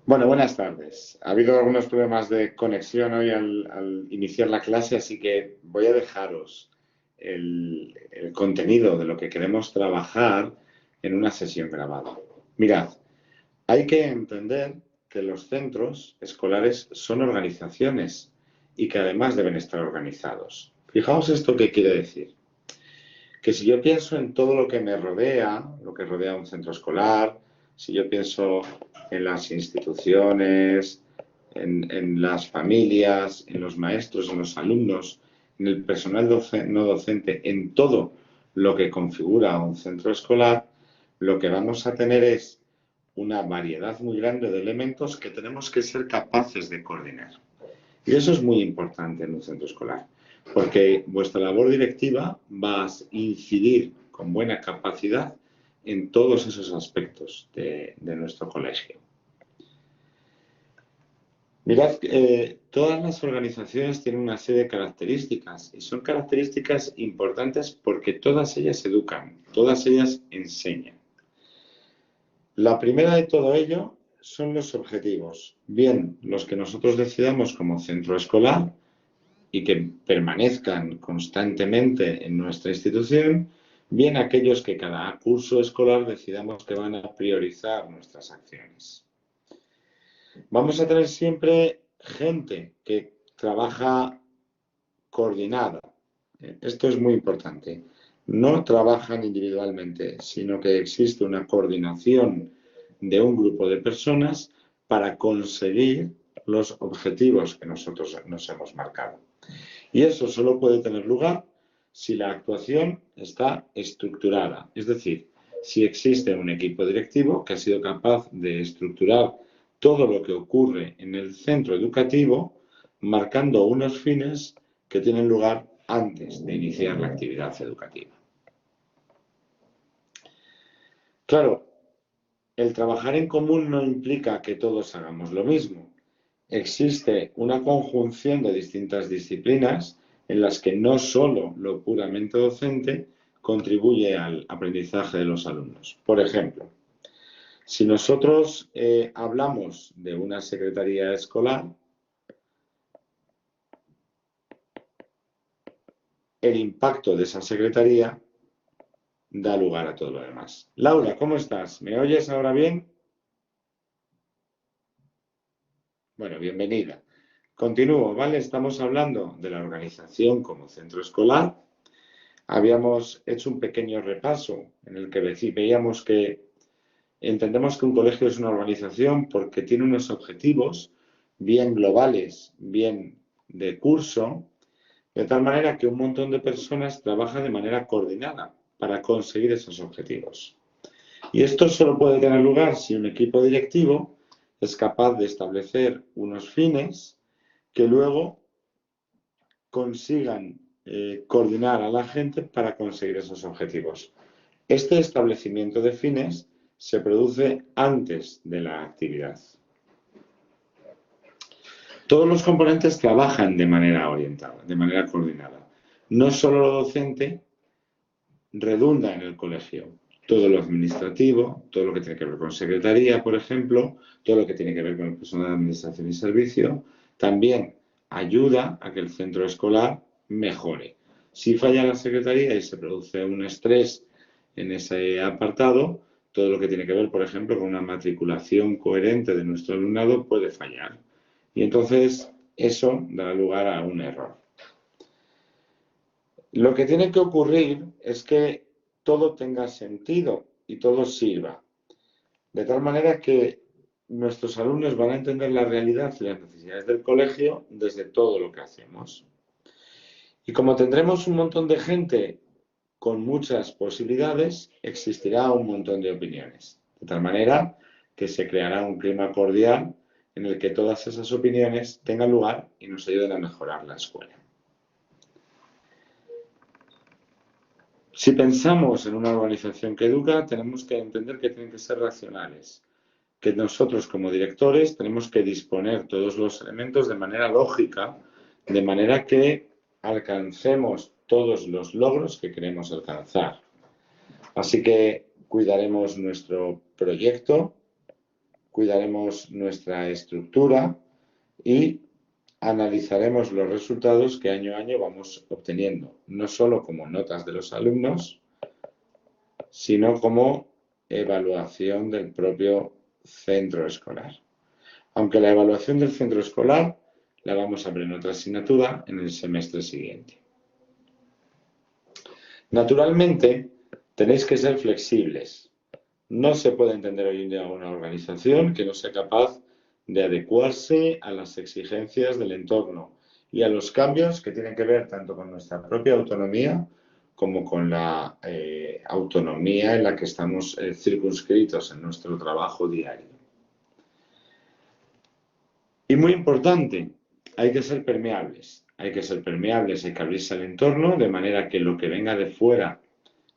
Bueno, buenas tardes. Ha habido algunos problemas de conexión hoy al iniciar la clase, así que voy a dejaros el contenido de lo que queremos trabajar en una sesión grabada. Mirad, hay que entender que los centros escolares son organizaciones y que además deben estar organizados. Fijaos esto que quiere decir. Que si yo pienso en todo lo que me rodea, lo que rodea un centro escolar, si yo pienso en las instituciones, en las familias, en los maestros, en los alumnos, en el personal no docente, en todo lo que configura un centro escolar, lo que vamos a tener es una variedad muy grande de elementos que tenemos que ser capaces de coordinar. Y eso es muy importante en un centro escolar, porque vuestra labor directiva va a incidir con buena capacidad en todos esos aspectos de nuestro colegio. Mirad, todas las organizaciones tienen una serie de características y son características importantes porque todas ellas educan, todas ellas enseñan. La primera de todo ello son los objetivos, bien los que nosotros decidamos como centro escolar y que permanezcan constantemente en nuestra institución, bien aquellos que cada curso escolar decidamos que van a priorizar nuestras acciones. Vamos a tener siempre gente que trabaja coordinada. Esto es muy importante. No trabajan individualmente, sino que existe una coordinación de un grupo de personas para conseguir los objetivos que nosotros nos hemos marcado. Y eso solo puede tener lugar si la actuación está estructurada, es decir, si existe un equipo directivo que ha sido capaz de estructurar todo lo que ocurre en el centro educativo, marcando unos fines que tienen lugar antes de iniciar la actividad educativa. Claro, el trabajar en común no implica que todos hagamos lo mismo. Existe una conjunción de distintas disciplinas en las que no solo lo puramente docente contribuye al aprendizaje de los alumnos. Por ejemplo, si nosotros hablamos de una secretaría escolar, el impacto de esa secretaría da lugar a todo lo demás. Laura, ¿cómo estás? ¿Me oyes ahora bien? Bueno, bienvenida. Continúo, ¿vale? Estamos hablando de la organización como centro escolar. Habíamos hecho un pequeño repaso en el que veíamos que entendemos que un colegio es una organización porque tiene unos objetivos bien globales, bien de curso, de tal manera que un montón de personas trabajan de manera coordinada para conseguir esos objetivos. Y esto solo puede tener lugar si un equipo directivo es capaz de establecer unos fines que luego consigan coordinar a la gente para conseguir esos objetivos. Este establecimiento de fines se produce antes de la actividad. Todos los componentes trabajan de manera orientada, de manera coordinada. No solo lo docente redunda en el colegio, todo lo administrativo, todo lo que tiene que ver con secretaría, por ejemplo, todo lo que tiene que ver con el personal de administración y servicio, también ayuda a que el centro escolar mejore. Si falla la secretaría y se produce un estrés en ese apartado, todo lo que tiene que ver, por ejemplo, con una matriculación coherente de nuestro alumnado puede fallar. Y entonces eso dará lugar a un error. Lo que tiene que ocurrir es que todo tenga sentido y todo sirva. De tal manera que nuestros alumnos van a entender la realidad y las necesidades del colegio desde todo lo que hacemos. Y como tendremos un montón de gente con muchas posibilidades, existirá un montón de opiniones. De tal manera que se creará un clima cordial en el que todas esas opiniones tengan lugar y nos ayuden a mejorar la escuela. Si pensamos en una organización que educa, tenemos que entender que tienen que ser racionales, que nosotros como directores tenemos que disponer todos los elementos de manera lógica, de manera que alcancemos todos los logros que queremos alcanzar. Así que cuidaremos nuestro proyecto, cuidaremos nuestra estructura y analizaremos los resultados que año a año vamos obteniendo, no solo como notas de los alumnos, sino como evaluación del propio centro escolar. Aunque la evaluación del centro escolar la vamos a ver en otra asignatura en el semestre siguiente. Naturalmente, tenéis que ser flexibles. No se puede entender hoy en día una organización que no sea capaz de adecuarse a las exigencias del entorno y a los cambios que tienen que ver tanto con nuestra propia autonomía como con la autonomía en la que estamos circunscritos en nuestro trabajo diario. Y muy importante, hay que ser permeables. Hay que ser permeables, hay que abrirse al entorno de manera que lo que venga de fuera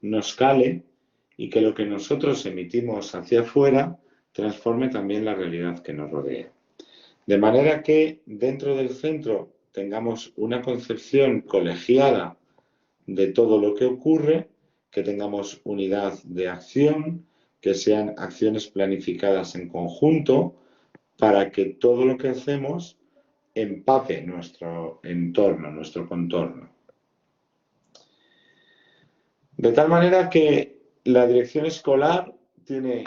nos cale y que lo que nosotros emitimos hacia afuera transforme también la realidad que nos rodea. De manera que dentro del centro tengamos una concepción colegiada de todo lo que ocurre, que tengamos unidad de acción, que sean acciones planificadas en conjunto, para que todo lo que hacemos empape nuestro entorno, nuestro contorno. De tal manera que la dirección escolar tiene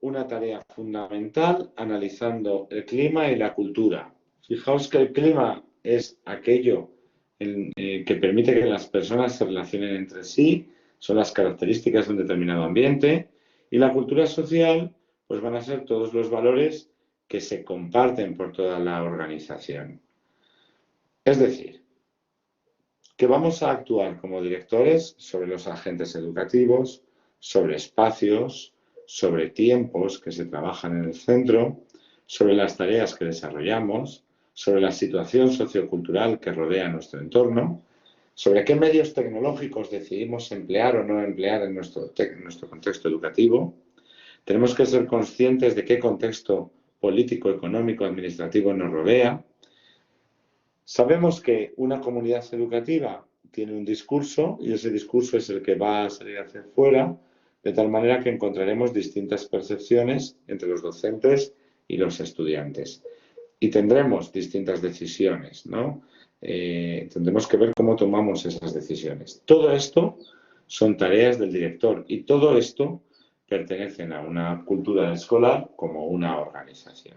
una tarea fundamental analizando el clima y la cultura. Fijaos que el clima es aquello que permite que las personas se relacionen entre sí, son las características de un determinado ambiente, y la cultura social pues van a ser todos los valores que se comparten por toda la organización. Es decir, que vamos a actuar como directores sobre los agentes educativos, sobre espacios, sobre tiempos que se trabajan en el centro, sobre las tareas que desarrollamos, sobre la situación sociocultural que rodea nuestro entorno, sobre qué medios tecnológicos decidimos emplear o no emplear en nuestro contexto educativo. Tenemos que ser conscientes de qué contexto político, económico, administrativo nos rodea. Sabemos que una comunidad educativa tiene un discurso y ese discurso es el que va a salir hacia afuera, de tal manera que encontraremos distintas percepciones entre los docentes y los estudiantes. Y tendremos distintas decisiones, ¿no? Tendremos que ver cómo tomamos esas decisiones. Todo esto son tareas del director y todo esto pertenecen a una cultura escolar como una organización.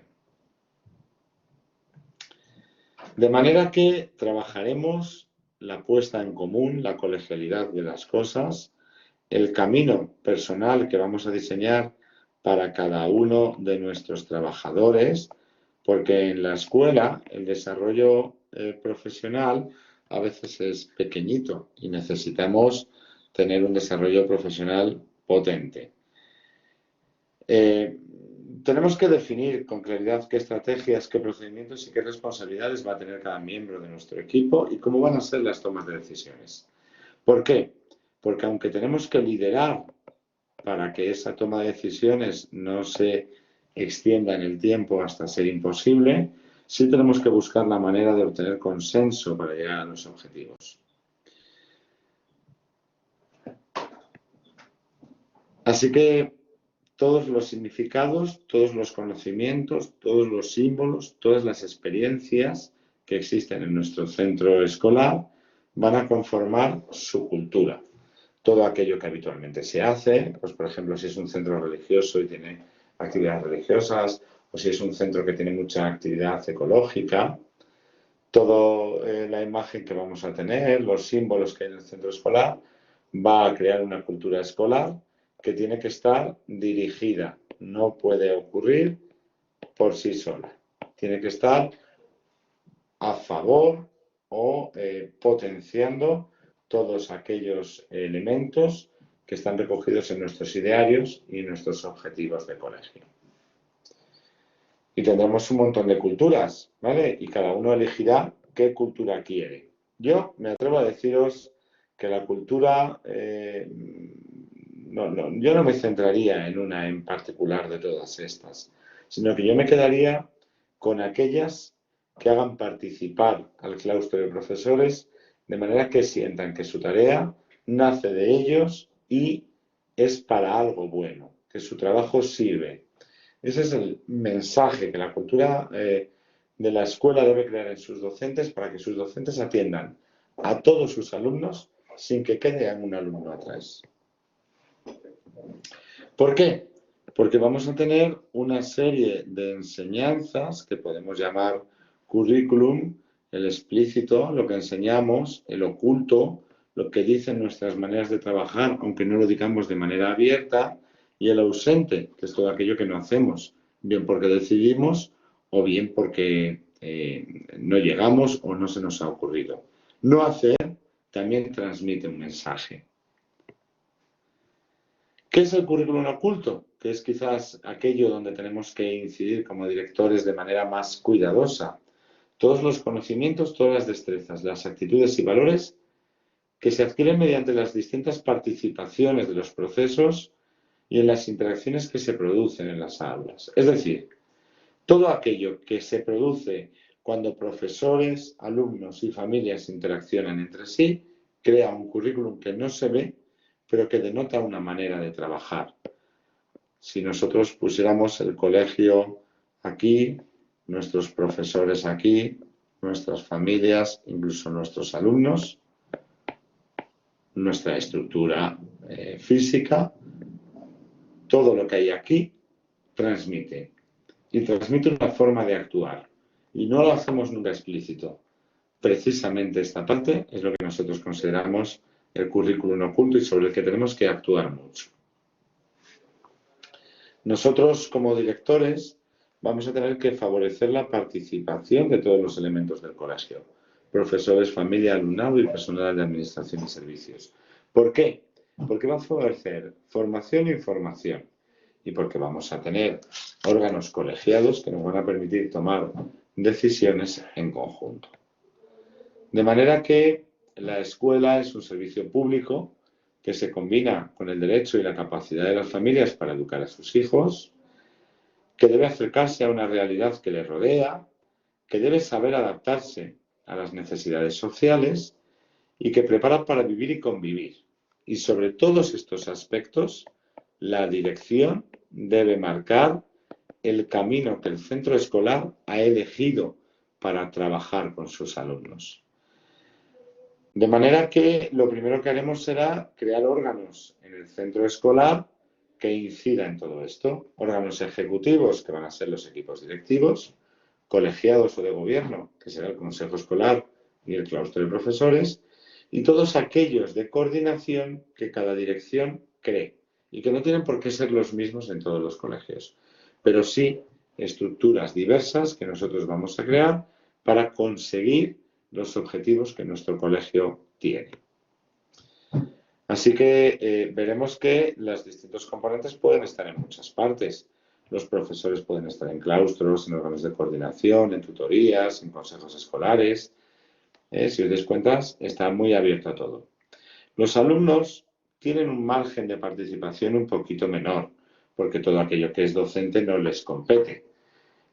De manera que trabajaremos la puesta en común, la colegialidad de las cosas, el camino personal que vamos a diseñar para cada uno de nuestros trabajadores, porque en la escuela el desarrollo profesional a veces es pequeñito y necesitamos tener un desarrollo profesional potente. Tenemos que definir con claridad qué estrategias, qué procedimientos y qué responsabilidades va a tener cada miembro de nuestro equipo y cómo van a ser las tomas de decisiones. ¿Por qué? Porque aunque tenemos que liderar para que esa toma de decisiones no se extienda en el tiempo hasta ser imposible, sí tenemos que buscar la manera de obtener consenso para llegar a los objetivos. Así que todos los significados, todos los conocimientos, todos los símbolos, todas las experiencias que existen en nuestro centro escolar van a conformar su cultura. Todo aquello que habitualmente se hace, pues por ejemplo, si es un centro religioso y tiene actividades religiosas, o si es un centro que tiene mucha actividad ecológica, toda la imagen que vamos a tener, los símbolos que hay en el centro escolar, va a crear una cultura escolar que tiene que estar dirigida, no puede ocurrir por sí sola. Tiene que estar a favor o potenciando todos aquellos elementos que están recogidos en nuestros idearios y en nuestros objetivos de colegio. Y tendremos un montón de culturas, ¿vale? Y cada uno elegirá qué cultura quiere. Yo me atrevo a deciros que la cultura, yo no me centraría en una en particular de todas estas, sino que yo me quedaría con aquellas que hagan participar al claustro de profesores de manera que sientan que su tarea nace de ellos y es para algo bueno, que su trabajo sirve. Ese es el mensaje que la cultura de la escuela debe crear en sus docentes para que sus docentes atiendan a todos sus alumnos sin que quede un alumno atrás. ¿Por qué? Porque vamos a tener una serie de enseñanzas que podemos llamar currículum, el explícito, lo que enseñamos, el oculto, lo que dicen nuestras maneras de trabajar, aunque no lo digamos de manera abierta, y el ausente, que es todo aquello que no hacemos, bien porque decidimos o bien porque no llegamos o no se nos ha ocurrido. No hacer también transmite un mensaje. ¿Qué es el currículum oculto? Que es quizás aquello donde tenemos que incidir como directores de manera más cuidadosa. Todos los conocimientos, todas las destrezas, las actitudes y valores que se adquieren mediante las distintas participaciones de los procesos y en las interacciones que se producen en las aulas. Es decir, todo aquello que se produce cuando profesores, alumnos y familias interaccionan entre sí, crea un currículum que no se ve, pero que denota una manera de trabajar. Si nosotros pusiéramos el colegio aquí, nuestros profesores aquí, nuestras familias, incluso nuestros alumnos, nuestra estructura física, todo lo que hay aquí transmite. Y transmite una forma de actuar. Y no lo hacemos nunca explícito. Precisamente esta parte es lo que nosotros consideramos el currículum oculto y sobre el que tenemos que actuar mucho. Nosotros, como directores, vamos a tener que favorecer la participación de todos los elementos del colegio. Profesores, familia, alumnado y personal de administración y servicios. ¿Por qué? Porque va a favorecer formación e información. Y porque vamos a tener órganos colegiados que nos van a permitir tomar decisiones en conjunto. De manera que la escuela es un servicio público que se combina con el derecho y la capacidad de las familias para educar a sus hijos, que debe acercarse a una realidad que le rodea, que debe saber adaptarse a las necesidades sociales y que prepara para vivir y convivir. Y sobre todos estos aspectos, la dirección debe marcar el camino que el centro escolar ha elegido para trabajar con sus alumnos. De manera que lo primero que haremos será crear órganos en el centro escolar que incidan en todo esto. Órganos ejecutivos, que van a ser los equipos directivos, colegiados o de gobierno, que será el consejo escolar y el claustro de profesores, y todos aquellos de coordinación que cada dirección cree y que no tienen por qué ser los mismos en todos los colegios, pero sí estructuras diversas que nosotros vamos a crear para conseguir los objetivos que nuestro colegio tiene. Así que veremos que los distintos componentes pueden estar en muchas partes. Los profesores pueden estar en claustros, en órganos de coordinación, en tutorías, en consejos escolares. Si os dais cuenta, está muy abierto a todo. Los alumnos tienen un margen de participación un poquito menor, porque todo aquello que es docente no les compete.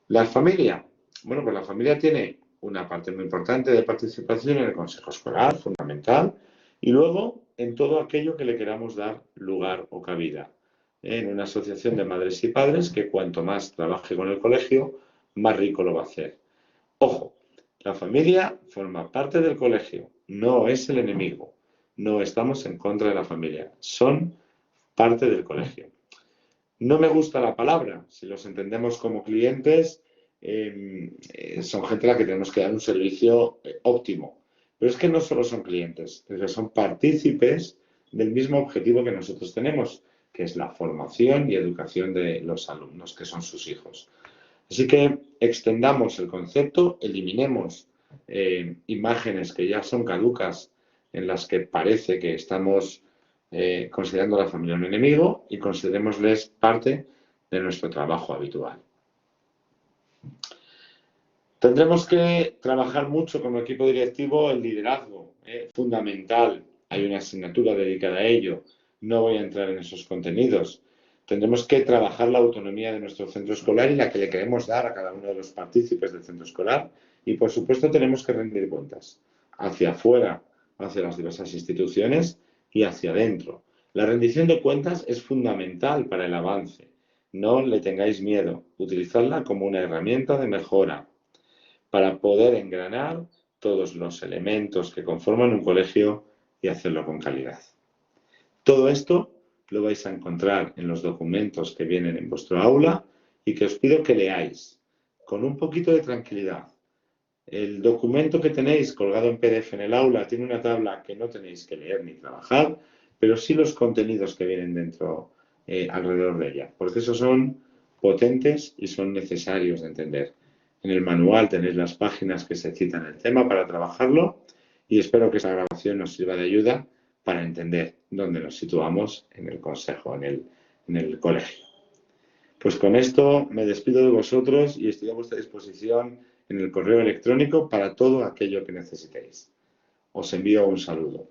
La familia, bueno, pues la familia tiene una parte muy importante de participación en el consejo escolar, fundamental, y luego en todo aquello que le queramos dar lugar o cabida. En una asociación de madres y padres que cuanto más trabaje con el colegio, más rico lo va a hacer. Ojo, la familia forma parte del colegio, no es el enemigo. No estamos en contra de la familia, son parte del colegio. No me gusta la palabra, si los entendemos como clientes, son gente a la que tenemos que dar un servicio óptimo. Pero es que no solo son clientes, es que son partícipes del mismo objetivo que nosotros tenemos, que es la formación y educación de los alumnos, que son sus hijos. Así que extendamos el concepto, eliminemos imágenes que ya son caducas en las que parece que estamos considerando a la familia un enemigo y considerémosles parte de nuestro trabajo habitual. Tendremos que trabajar mucho como equipo directivo el liderazgo, fundamental. Hay una asignatura dedicada a ello. No voy a entrar en esos contenidos. Tendremos que trabajar la autonomía de nuestro centro escolar y la que le queremos dar a cada uno de los partícipes del centro escolar. Y, por supuesto, tenemos que rendir cuentas hacia afuera, hacia las diversas instituciones y hacia adentro. La rendición de cuentas es fundamental para el avance No le tengáis miedo, utilizadla como una herramienta de mejora para poder engranar todos los elementos que conforman un colegio y hacerlo con calidad. Todo esto lo vais a encontrar en los documentos que vienen en vuestro aula y que os pido que leáis con un poquito de tranquilidad. El documento que tenéis colgado en PDF en el aula tiene una tabla que no tenéis que leer ni trabajar, pero sí los contenidos que vienen dentro, alrededor de ella, porque esos son potentes y son necesarios de entender. En el manual tenéis las páginas que se citan el tema para trabajarlo y espero que esta grabación nos sirva de ayuda para entender dónde nos situamos en el consejo, en el colegio. Pues con esto me despido de vosotros y estoy a vuestra disposición en el correo electrónico para todo aquello que necesitéis. Os envío un saludo.